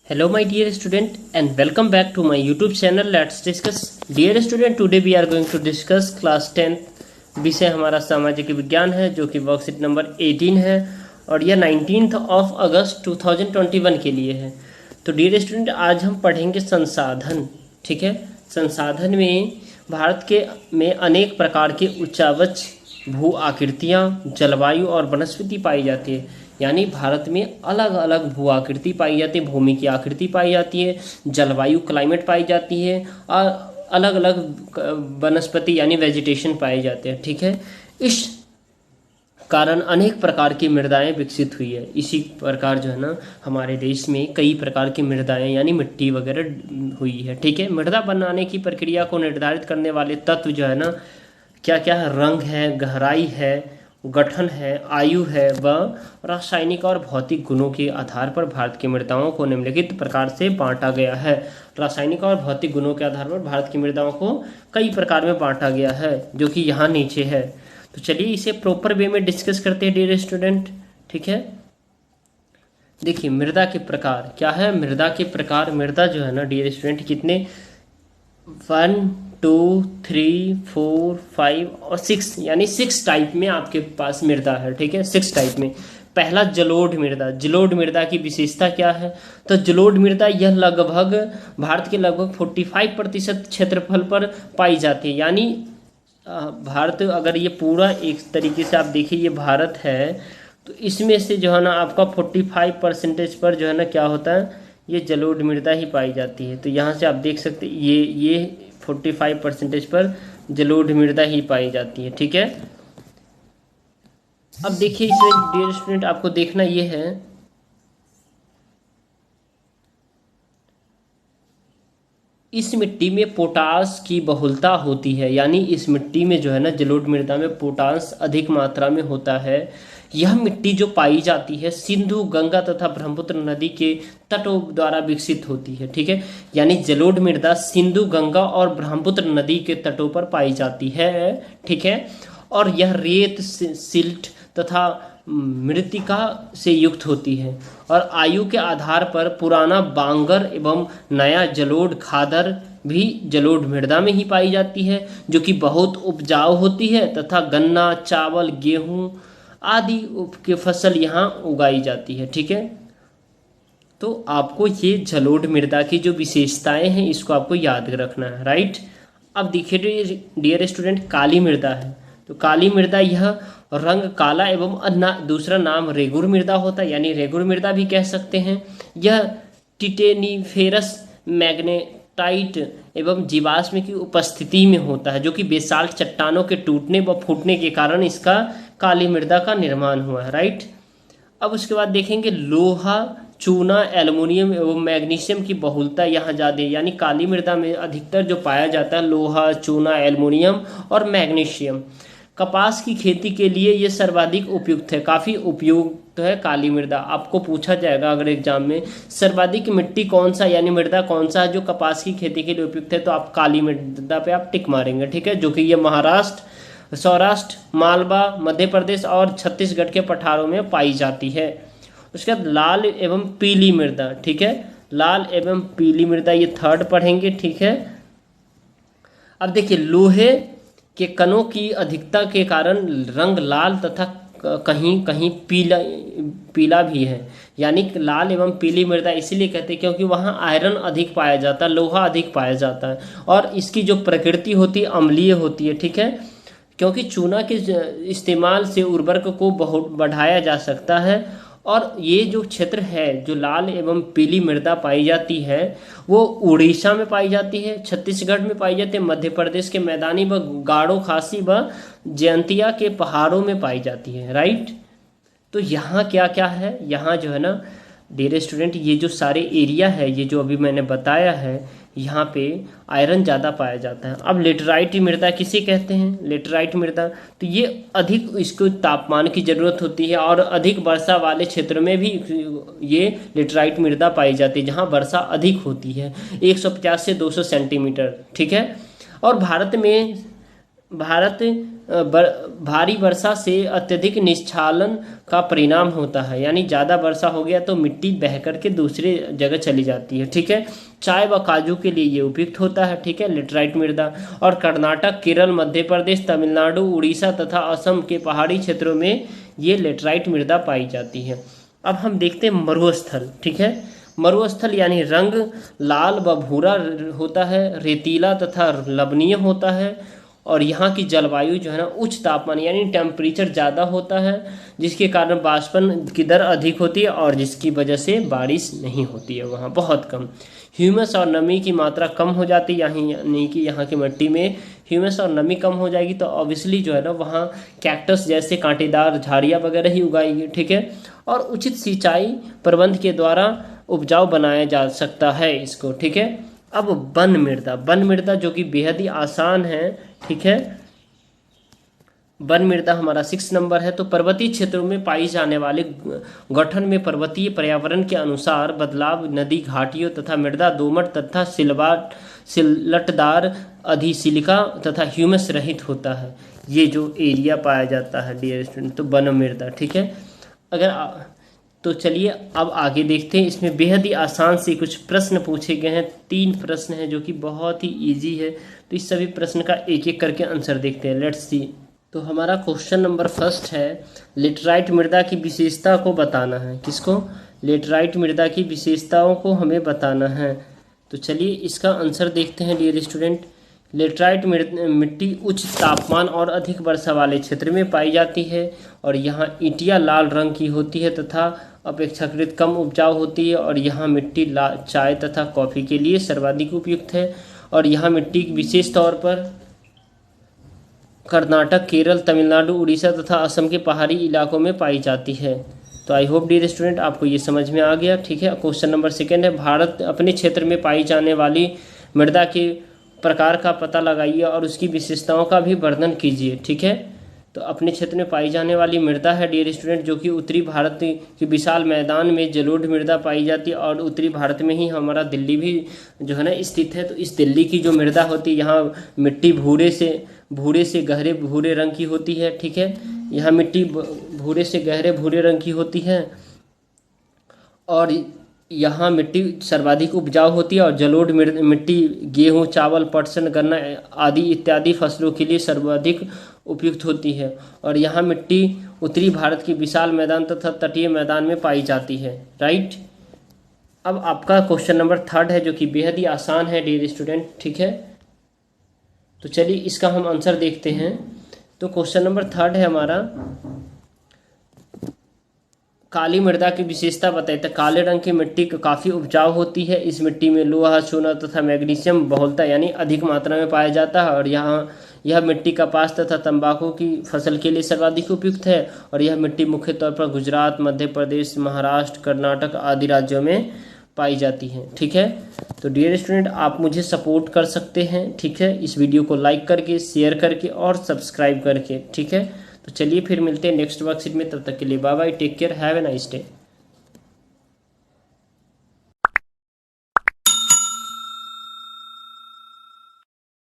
Hello my dear student and welcome back to my YouTube channel. Let's discuss. Dear student, today we are going to discuss class 10th विषय हमारा सामाजिक विज्ञान है जो कि worksheet number 18 है और यह 19 ऑफ अगस्त 2021 के लिए है। तो डियर स्टूडेंट, आज हम पढ़ेंगे संसाधन। ठीक है, संसाधन में भारत के में अनेक प्रकार के उच्चावच भू आकृतियाँ, जलवायु और वनस्पति पाई जाती है। यानी भारत में अलग अलग भू आकृति पाई जाती है, भूमि की आकृति पाई जाती है, जलवायु क्लाइमेट पाई जाती है और अलग अलग वनस्पति यानी वेजिटेशन पाए जाते हैं। ठीक है, इस कारण अनेक प्रकार की मृदाएं विकसित हुई है। इसी प्रकार जो है ना हमारे देश में कई प्रकार की मृदाएं यानी मिट्टी वगैरह हुई है। ठीक है, मृदा बनाने की प्रक्रिया को निर्धारित करने वाले तत्व जो है ना क्या क्या है? रंग है, गहराई है, गठन है, आयु है व रासायनिक और भौतिक गुणों के आधार पर भारत की मृदाओं को निम्नलिखित प्रकार से बांटा गया है। रासायनिक और भौतिक गुणों के आधार पर भारत की मृदाओं को कई प्रकार में बांटा गया है जो कि यहाँ नीचे है। तो चलिए इसे प्रॉपर वे में डिस्कस करते हैं डियर स्टूडेंट। ठीक है, देखिए मृदा के प्रकार क्या है। मृदा के प्रकार, मृदा जो है ना डियर स्टूडेंट कितने 1 2 3 4 5 और 6 यानी 6 टाइप में आपके पास मृदा है। ठीक है, 6 टाइप में। पहला जलोढ़ मृदा। जलोढ़ मृदा की विशेषता क्या है? तो जलोढ़ मृदा यह लगभग भारत के लगभग 45% क्षेत्रफल पर पाई जाती है। यानी भारत, अगर ये पूरा एक तरीके से आप देखिए ये भारत है तो इसमें से जो है ना आपका 45% पर जो है ना क्या होता है, ये जलोढ़ मृदा ही पाई जाती है। तो यहाँ से आप देख सकते हैं ये 45% पर जलोढ़ मृदा ही पाई जाती है। ठीक है, अब देखिए इसमें डियर स्टूडेंट आपको देखना ये है इस मिट्टी में पोटास की बहुलता होती है। यानी इस मिट्टी में जो है ना जलोढ़ मृदा में पोटास अधिक मात्रा में होता है। यह मिट्टी जो पाई जाती है सिंधु, गंगा तथा ब्रह्मपुत्र नदी के तटों द्वारा विकसित होती है। ठीक है, यानी जलोढ़ मृदा सिंधु, गंगा और ब्रह्मपुत्र नदी के तटों पर पाई जाती है। ठीक है, और यह रेत, सिल्ट तथा मृत्तिका से युक्त होती है और आयु के आधार पर पुराना बांगर एवं नया जलोढ़ खादर भी जलोढ़ मृदा में ही पाई जाती है जो कि बहुत उपजाऊ होती है तथा गन्ना, चावल, गेहूं आदि की फसल यहाँ उगाई जाती है। ठीक है, तो आपको ये जलोढ़ मृदा की जो विशेषताएं हैं इसको आपको याद रखना है। राइट, अब देखिए डियर स्टूडेंट काली मृदा है। तो काली मृदा यह रंग काला एवं दूसरा नाम रेगुर मृदा होता है, यानी रेगुर मृदा भी कह सकते हैं। यह टिटेनिफेरस, मैग्नेटाइट एवं जीवाश्म की उपस्थिति में होता है जो कि बेसाल्ट चट्टानों के टूटने व फूटने के कारण इसका काली मृदा का निर्माण हुआ है। राइट, अब उसके बाद देखेंगे लोहा, चूना, एल्युमिनियम एवं मैग्नीशियम की बहुलता यहाँ ज़्यादा है। यानी काली मृदा में अधिकतर जो पाया जाता है लोहा, चूना, एल्युमिनियम और मैग्नीशियम। कपास की खेती के लिए ये सर्वाधिक उपयुक्त है, काफ़ी उपयुक्त है काली मृदा। आपको पूछा जाएगा अगर एग्जाम में सर्वाधिक मिट्टी कौन सा यानी मृदा कौन सा है जो कपास की खेती के लिए उपयुक्त है, तो आप काली मृदा पे आप टिक मारेंगे। ठीक है, जो कि ये महाराष्ट्र, सौराष्ट्र, मालवा, मध्य प्रदेश और छत्तीसगढ़ के पठारों में पाई जाती है। उसके बाद लाल एवं पीली मृदा। ठीक है, लाल एवं पीली मृदा ये 3rd पढ़ेंगे। ठीक है, अब देखिए लोहे के कणों की अधिकता के कारण रंग लाल तथा कहीं कहीं पीला भी है। यानी लाल एवं पीली मृदा इसीलिए कहते हैं क्योंकि वहाँ आयरन अधिक पाया जाता है, लोहा अधिक पाया जाता है और इसकी जो प्रकृति होती है अम्लीय होती है। ठीक है, क्योंकि चूना के इस्तेमाल से उर्वरक को बहुत बढ़ाया जा सकता है। और ये जो क्षेत्र है जो लाल एवं पीली मृदा पाई जाती है वो उड़ीसा में पाई जाती है, छत्तीसगढ़ में पाई जाती है, मध्य प्रदेश के मैदानी व गारो खासी व जयंतिया के पहाड़ों में पाई जाती है। राइट, तो यहाँ क्या क्या है, यहाँ जो है ना डियर स्टूडेंट ये जो सारे एरिया है ये जो अभी मैंने बताया है यहाँ पे आयरन ज़्यादा पाया जाता है। अब लेटराइट मृदा किसे कहते हैं? लेटराइट मृदा, तो ये अधिक इसको तापमान की ज़रूरत होती है और अधिक वर्षा वाले क्षेत्र में भी ये लेटराइट मृदा पाई जाती है जहाँ वर्षा अधिक होती है 150 से 200 सेंटीमीटर। ठीक है, और भारत में भारत भारी वर्षा से अत्यधिक निस्क्षालन का परिणाम होता है, यानी ज़्यादा वर्षा हो गया तो मिट्टी बह करके दूसरे जगह चली जाती है। ठीक है, चाय व काजू के लिए ये उपयुक्त होता है। ठीक है, लेटराइट मृदा। और कर्नाटक, केरल, मध्य प्रदेश, तमिलनाडु, उड़ीसा तथा असम के पहाड़ी क्षेत्रों में ये लेटराइट मृदा पाई जाती है। अब हम देखते हैं मरुस्थल। ठीक है, मरुस्थल यानी रंग लाल व भूरा होता है, रेतीला तथा लवणीय होता है, और यहाँ की जलवायु जो है ना उच्च तापमान यानी टेम्परेचर ज़्यादा होता है, जिसके कारण वाष्पन की दर अधिक होती है और जिसकी वजह से बारिश नहीं होती है, वहाँ बहुत कम। ह्यूमस और नमी की मात्रा कम हो जाती है, यानी कि यहाँ की मिट्टी में ह्यूमस और नमी कम हो जाएगी तो ऑब्वियसली जो है ना वहाँ कैक्टस जैसे कांटेदार झाड़ियाँ वगैरह ही उगाएंगी। ठीक है, और उचित सिंचाई प्रबंध के द्वारा उपजाऊ बनाया जा सकता है इसको। ठीक है, अब वन मृदा। वन मृदा जो कि बेहद ही आसान है। ठीक है, वन मृदा हमारा 6 नंबर है। तो पर्वतीय क्षेत्रों में पाई जाने वाले गठन में पर्वतीय पर्यावरण के अनुसार बदलाव, नदी घाटियों तथा मृदा दोमट तथा सिलटदार, अधिसिलिका तथा ह्यूमस रहित होता है। ये जो एरिया पाया जाता है डियर स्टूडेंट, तो वन मृदा। ठीक है, तो चलिए अब आगे देखते हैं। इसमें बेहद ही आसान से कुछ प्रश्न पूछे गए हैं। 3 प्रश्न हैं जो कि बहुत ही इजी है, तो इस सभी प्रश्न का एक एक करके आंसर देखते हैं। Let's see. तो हमारा क्वेश्चन नंबर फर्स्ट है, लेटराइट मृदा की विशेषता को बताना है। किसको? लेटराइट मृदा की विशेषताओं को हमें बताना है। तो चलिए इसका आंसर देखते हैं डियर स्टूडेंट। लेटराइट मिट्टी उच्च तापमान और अधिक वर्षा वाले क्षेत्र में पाई जाती है, और यहाँ ईंटियाँ लाल रंग की होती है तथा अपेक्षाकृत कम उपजाऊ होती है, और यहाँ मिट्टी चाय तथा कॉफ़ी के लिए सर्वाधिक उपयुक्त है। और यहाँ मिट्टी विशेष तौर पर कर्नाटक, केरल, तमिलनाडु, उड़ीसा तथा असम के पहाड़ी इलाकों में पाई जाती है। तो आई होप डियर स्टूडेंट आपको ये समझ में आ गया। ठीक है, क्वेश्चन नंबर सेकेंड है, भारत अपने क्षेत्र में पाई जाने वाली मृदा के प्रकार का पता लगाइए और उसकी विशेषताओं का भी वर्णन कीजिए। ठीक है, तो अपने क्षेत्र में पाई जाने वाली मृदा है डियर स्टूडेंट जो कि उत्तरी भारत के विशाल मैदान में जलोढ़ मृदा पाई जाती है, और उत्तरी भारत में ही हमारा दिल्ली भी जो है ना स्थित है। तो इस दिल्ली की जो मृदा होती है, यहाँ मिट्टी भूरे से गहरे भूरे रंग की होती है। ठीक है, यहाँ मिट्टी भूरे से गहरे भूरे रंग की होती है, और यहाँ मिट्टी सर्वाधिक उपजाऊ होती है, और जलोढ़ मिट्टी गेहूँ, चावल, पटसन, गन्ना आदि इत्यादि फसलों के लिए सर्वाधिक उपयुक्त होती है। और यहाँ मिट्टी उत्तरी भारत के विशाल मैदान तथा तटीय मैदान में पाई जाती है। राइट। अब आपका क्वेश्चन नंबर थर्ड है जो कि बेहद ही आसान है डियर स्टूडेंट। ठीक है, तो चलिए इसका हम आंसर देखते हैं। तो क्वेश्चन नंबर थर्ड है हमारा, काली मृदा की विशेषता बताइए। तो काले रंग की मिट्टी काफ़ी उपजाऊ होती है। इस मिट्टी में लोहा, चूना तथा मैग्नीशियम बहुलता यानी अधिक मात्रा में पाया जाता है, और यह मिट्टी कपास तथा तंबाकू की फसल के लिए सर्वाधिक उपयुक्त है। और यह मिट्टी मुख्य तौर पर गुजरात, मध्य प्रदेश, महाराष्ट्र, कर्नाटक आदि राज्यों में पाई जाती है। ठीक है, तो डियर स्टूडेंट आप मुझे सपोर्ट कर सकते हैं। ठीक है, इस वीडियो को लाइक करके, शेयर करके और सब्सक्राइब करके। ठीक है, तो चलिए फिर मिलते हैं नेक्स्ट वर्कशीट में। तब तक के लिए bye bye, take care, have a nice day.